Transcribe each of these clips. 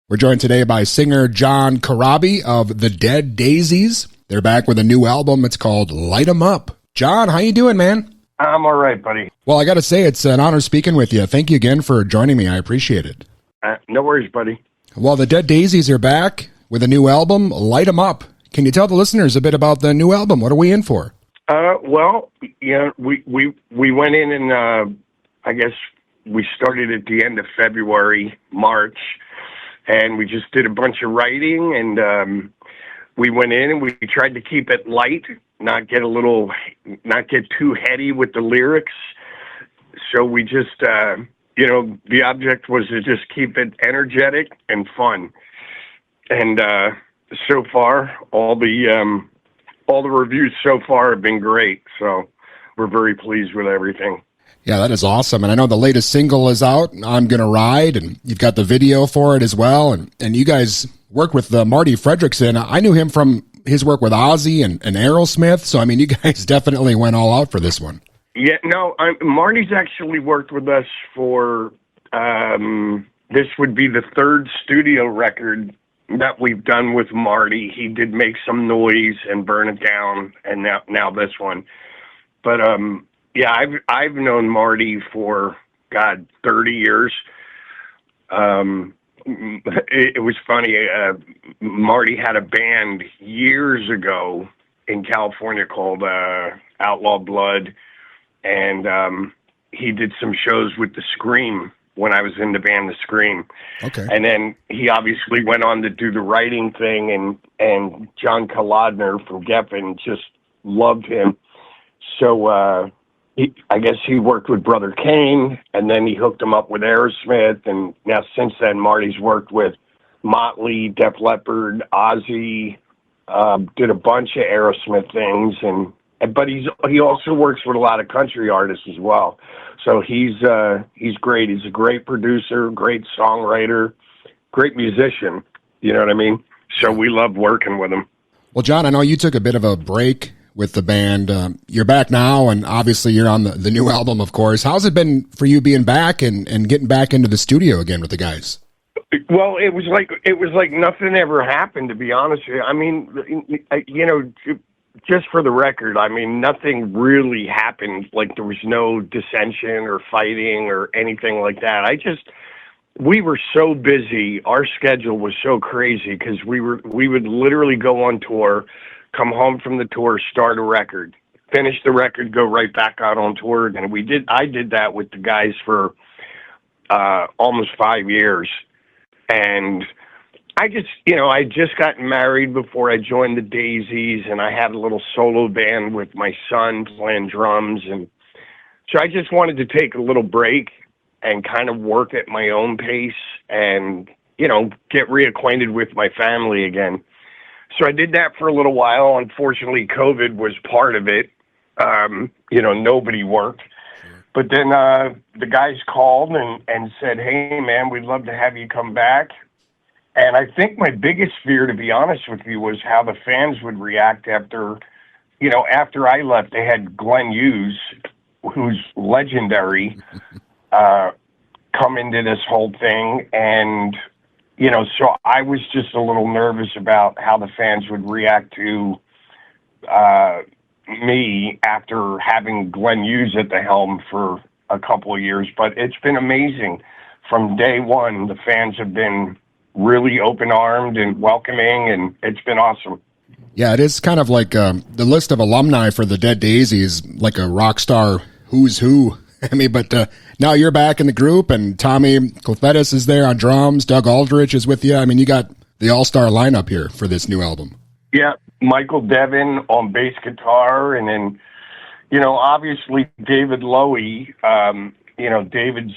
We're joined today by singer John Corabi of the Dead Daisies. They're back with a new album. It's called Light 'Em Up. John, how you doing, man? I'm all right, buddy. Well, I got to say, it's an honor speaking with you. Thank you again for joining me. I appreciate it. No worries, buddy. Well, the Dead Daisies are back with a new album, Light 'Em Up. Can you tell the listeners a bit about the new album? What are we in for? Well, yeah, we went in and I guess we started at the end of February, March, and we just did a bunch of writing, and we went in and we tried to keep it light, not get too heady with the lyrics. So we just, the object was to just keep it energetic and fun. And so far, all the reviews so far have been great. So we're very pleased with everything. Yeah, that is awesome. And I know the latest single is out, I'm Gonna Ride, and you've got the video for it as well. And you guys work with Marty Fredrickson. I knew him from his work with Ozzy and Aerosmith. So, I mean, you guys definitely went all out for this one. Yeah, no, Marty's actually worked with us for, this would be the third studio record that we've done with Marty. He did Make Some Noise and Burn It Down, and now this one. But, yeah, I've known Marty for, 30 years. It was funny. Marty had a band years ago in California called Outlaw Blood, and he did some shows with the Scream when I was in the band, the Scream. Okay. And then he obviously went on to do the writing thing, and John Kalodner from Geffen just loved him. So, I guess he worked with Brother Kane, and then he hooked him up with Aerosmith, and now since then, Marty's worked with Motley, Def Leppard, Ozzy, did a bunch of Aerosmith things, but he also works with a lot of country artists as well. So he's great. He's a great producer, great songwriter, great musician. You know what I mean? So we love working with him. Well, John, I know you took a bit of a break with the band. You're back now, and obviously you're on the new album, of course. How's it been for you being back and getting back into the studio again with the guys? Well, it was like nothing ever happened, to be honest with you. I mean, just for the record, I mean, nothing really happened. Like, there was no dissension or fighting or anything like that. We were so busy. Our schedule was so crazy because we would literally go on tour, come home from the tour, start a record, finish the record, go right back out on tour. And I did that with the guys for almost 5 years. And I just got married before I joined the Daisies, and I had a little solo band with my son playing drums. And so I just wanted to take a little break and kind of work at my own pace and, get reacquainted with my family again. So I did that for a little while. Unfortunately, COVID was part of it. Nobody worked. But then the guys called and said, "Hey, man, we'd love to have you come back." And I think my biggest fear, to be honest with you, was how the fans would react after I left. They had Glenn Hughes, who's legendary, come into this whole thing. And, so I was just a little nervous about how the fans would react to me after having Glenn Hughes at the helm for a couple of years. But it's been amazing. From day one, the fans have been really open-armed and welcoming, and it's been awesome. Yeah, it is kind of like the list of alumni for the Dead Daisies, like a rock star who's who. I mean, but now you're back in the group, and Tommy Clefetis is there on drums. Doug Aldrich is with you. I mean, you got the all-star lineup here for this new album. Yeah, Michael Devin on bass guitar, and then, obviously David Lowy, David's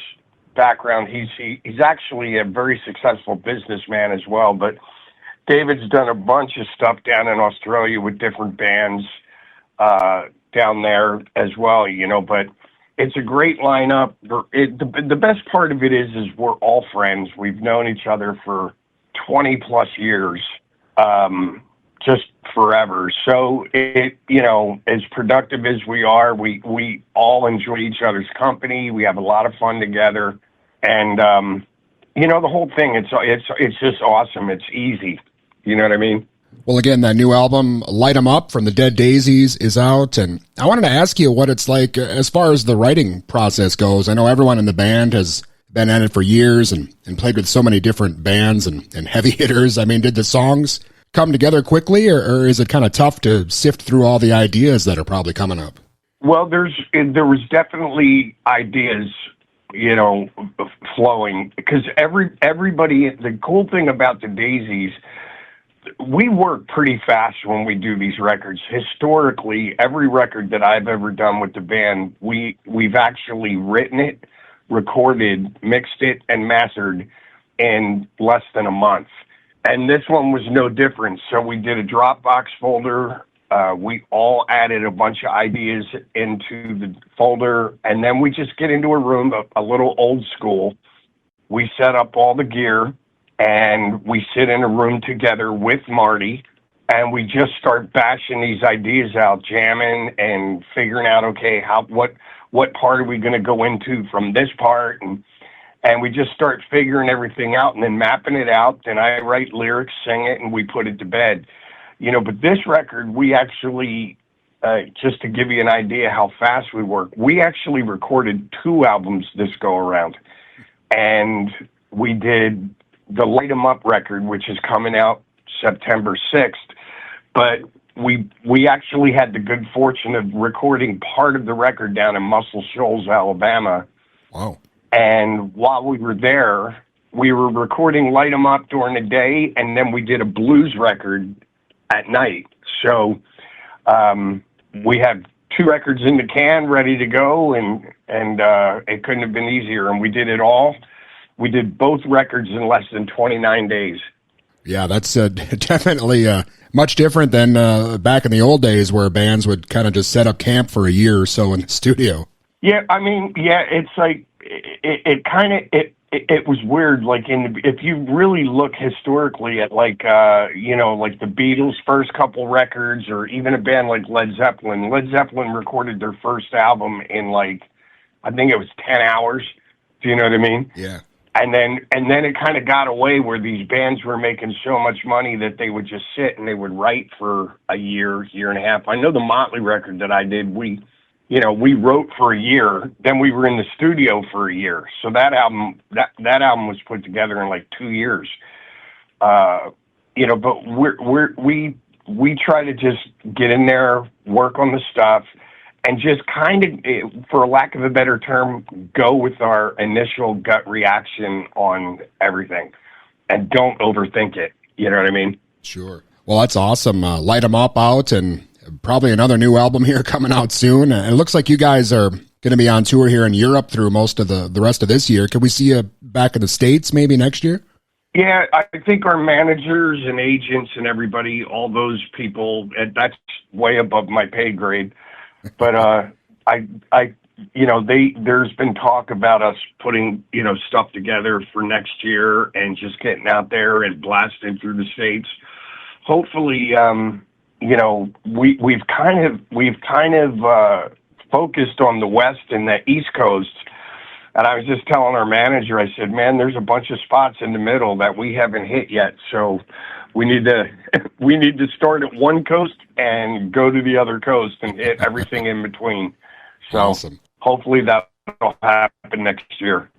background, he's actually a very successful businessman as well, but David's done a bunch of stuff down in Australia with different bands down there as well, but it's a great lineup. The best part of it is we're all friends. We've known each other for 20 plus years, just forever. So as productive as we are, we all enjoy each other's company. We have a lot of fun together. And You know, the whole thing, it's just awesome. It's easy. You know what I mean? Well, again, that new album, Light 'Em Up from the Dead Daisies, is out. And I wanted to ask you what it's like as far as the writing process goes. I know everyone in the band has been at it for years and played with so many different bands and heavy hitters. I mean, did the songs come together quickly, or is it kind of tough to sift through all the ideas that are probably coming up? Well, there was definitely ideas, you know, flowing, because everybody. The cool thing about the Daisies, we work pretty fast when we do these records. Historically, every record that I've ever done with the band, we've actually written it, recorded, mixed it, and mastered in less than a month. And this one was no different. So we did a Dropbox folder. We all added a bunch of ideas into the folder, and then we just get into a room, a little old school. We set up all the gear, and we sit in a room together with Marty, and we just start bashing these ideas out, jamming and figuring out, okay, what part are we going to go into from this part, and we just start figuring everything out and then mapping it out. Then I write lyrics, sing it, and we put it to bed. You know, but this record, we actually, just to give you an idea how fast we work, we actually recorded 2 albums this go around. And we did the Light 'Em Up record, which is coming out September 6th. But we actually had the good fortune of recording part of the record down in Muscle Shoals, Alabama. Wow. And while we were there, we were recording Light 'Em Up during the day, and then we did a blues record at night. So we had 2 records in the can ready to go, and it couldn't have been easier. And we did it all. We did both records in less than 29 days. Yeah, that's definitely much different than back in the old days where bands would kind of just set up camp for a year or so in the studio. Yeah, I mean, yeah, it's like it was weird. Like if you really look historically at like like the Beatles' first couple records, or even a band like Led Zeppelin. Led Zeppelin recorded their first album in like, I think it was 10 hours. Do you know what I mean? Yeah. And then it kind of got away where these bands were making so much money that they would just sit and they would write for a year and a half. I know the Mötley record that I did, we wrote for a year, then we were in the studio for a year. So that album was put together in like 2 years. But we try to just get in there, work on the stuff, and just kind of, for lack of a better term, go with our initial gut reaction on everything, and don't overthink it. You know what I mean? Sure. Well, that's awesome. Light 'Em Up out, and probably another new album here coming out soon. It looks like you guys are going to be on tour here in Europe through most of the rest of this year. Can we see you back in the States maybe next year? Yeah, I think our managers and agents and everybody, all those people, that's way above my pay grade. But there's been talk about us putting, stuff together for next year and just getting out there and blasting through the States. Hopefully, we've kind of focused on the West and the East Coast. And I was just telling our manager, I said, man, there's a bunch of spots in the middle that we haven't hit yet. So we need to start at one coast and go to the other coast and hit everything in between. So awesome. Hopefully that'll happen next year.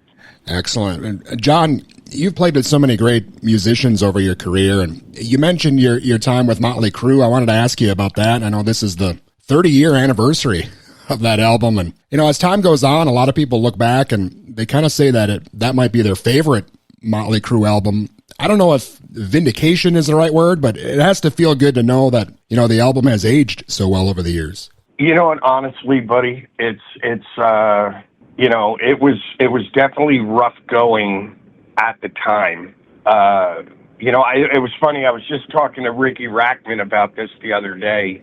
Excellent. And John, you've played with so many great musicians over your career, and you mentioned your time with Mötley Crüe. I wanted to ask you about that. I know this is the 30-year anniversary of that album, and as time goes on, a lot of people look back and they kind of say that that might be their favorite Mötley Crüe album. I don't know if vindication is the right word, but it has to feel good to know that the album has aged so well over the years. And honestly, buddy, it was definitely rough going at the time. It was funny. I was just talking to Ricky Rackman about this the other day.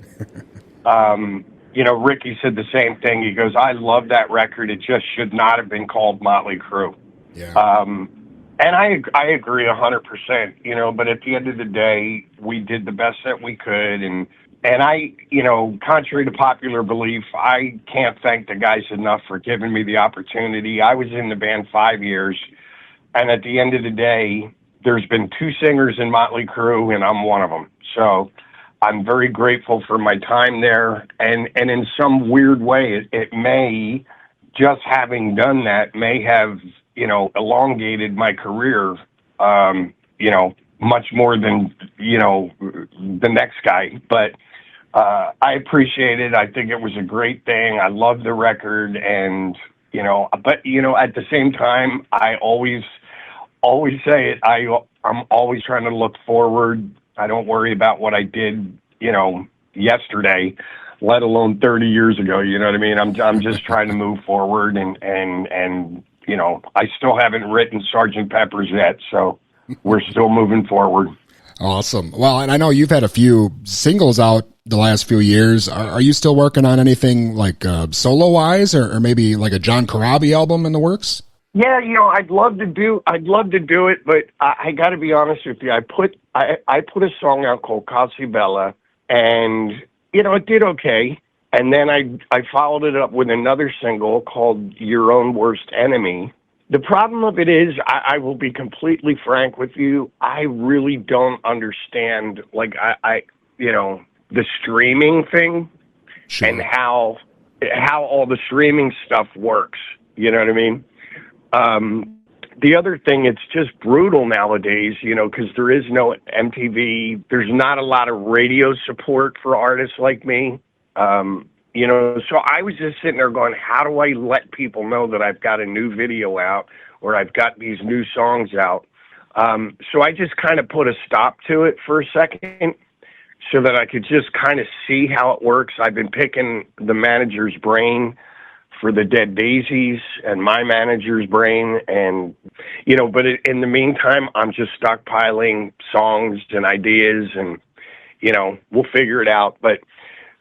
Ricky said the same thing. He goes, I love that record. It just should not have been called Mötley Crüe. Yeah. And I agree 100%, but at the end of the day, we did the best that we could. And I, contrary to popular belief, I can't thank the guys enough for giving me the opportunity. I was in the band 5 years. And at the end of the day, there's been two singers in Mötley Crüe, and I'm one of them. So I'm very grateful for my time there. And in some weird way, it may, just having done that, may have, elongated my career, much more than, the next guy. But I appreciate it. I think it was a great thing. I love the record. And, but, at the same time, I always say it. I'm always trying to look forward. I don't worry about what I did, yesterday, let alone 30 years ago. You know what I mean? I'm just trying to move forward, and I still haven't written Sgt. Pepper's yet, so we're still moving forward. Awesome. Well, and I know you've had a few singles out the last few years. Are you still working on anything like solo wise, or maybe like a John Corabi album in the works? Yeah, I'd love to do it, but I got to be honest with you. I put a song out called Casi Bella, and it did okay. And then I followed it up with another single called Your Own Worst Enemy. The problem of it is, I will be completely frank with you. I really don't understand, like the streaming thing. Sure. And how all the streaming stuff works. You know what I mean? The other thing, it's just brutal nowadays, because there is no MTV. There's not a lot of radio support for artists like me. So I was just sitting there going, how do I let people know that I've got a new video out or I've got these new songs out? So I just kind of put a stop to it for a second so that I could just kind of see how it works. I've been picking the manager's brain for the Dead Daisies and my manager's brain. And, but in the meantime, I'm just stockpiling songs and ideas, and, we'll figure it out. But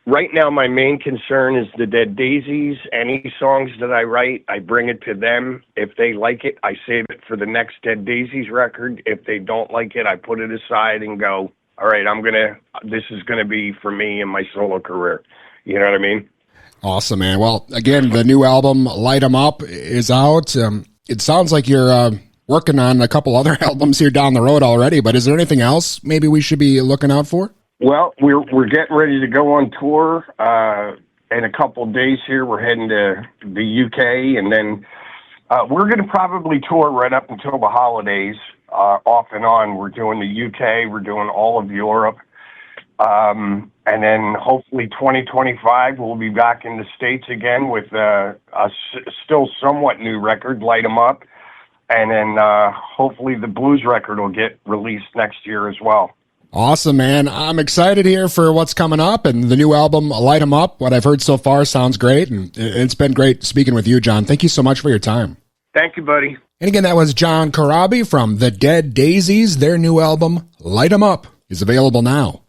right now, my main concern is the Dead Daisies. Any songs that I write, I bring it to them. If they like it, I save it for the next Dead Daisies record. If they don't like it, I put it aside and go, all right, this is going to be for me and my solo career. You know what I mean? Awesome, man. Well, again, the new album, Light 'Em Up, is out. It sounds like you're working on a couple other albums here down the road already, but is there anything else maybe we should be looking out for? Well, we're getting ready to go on tour in a couple of days here. We're heading to the UK, and then we're going to probably tour right up until the holidays, off and on. We're doing the UK, we're doing all of Europe. And then hopefully 2025, we'll be back in the States again with a still somewhat new record, Light 'Em Up. And then hopefully the blues record will get released next year as well. Awesome, man. I'm excited here for what's coming up, and the new album, Light 'Em Up. What I've heard so far sounds great, and it's been great speaking with you, John. Thank you so much for your time. Thank you, buddy. And again, that was John Corabi from the Dead Daisies. Their new album, Light 'Em Up, is available now.